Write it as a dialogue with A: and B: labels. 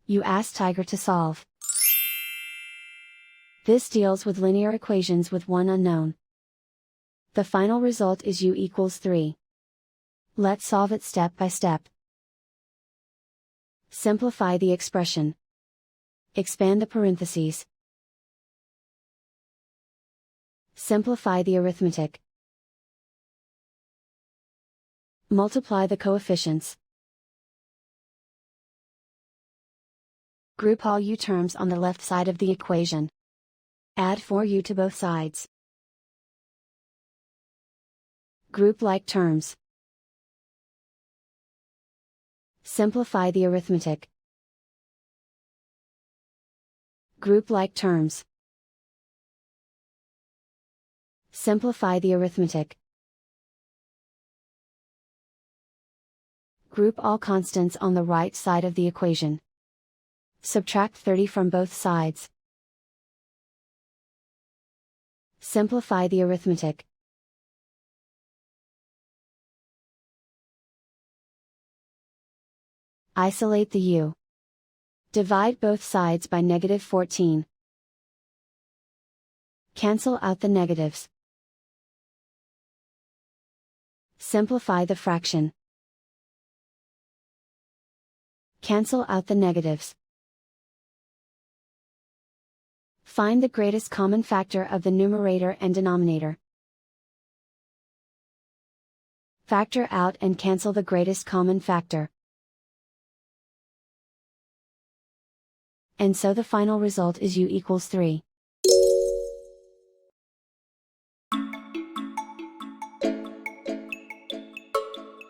A: You ask Tiger to solve. This deals with linear equations with one unknown. The final result is u equals 3. Let's solve it step by step. Simplify the expression. Expand the parentheses. Simplify the arithmetic. Multiply the coefficients. Group all u terms on the left side of the equation. Add 4u to both sides. Group like terms. Simplify the arithmetic. Group like terms. Simplify the arithmetic. Group all constants on the right side of the equation. Subtract 30 from both sides. Simplify the arithmetic. Isolate the u. Divide both sides by -14. Cancel out the negatives. Simplify the fraction. Cancel out the negatives. Find the greatest common factor of the numerator and denominator. Factor out and cancel the greatest common factor. And so the final result is u equals 3.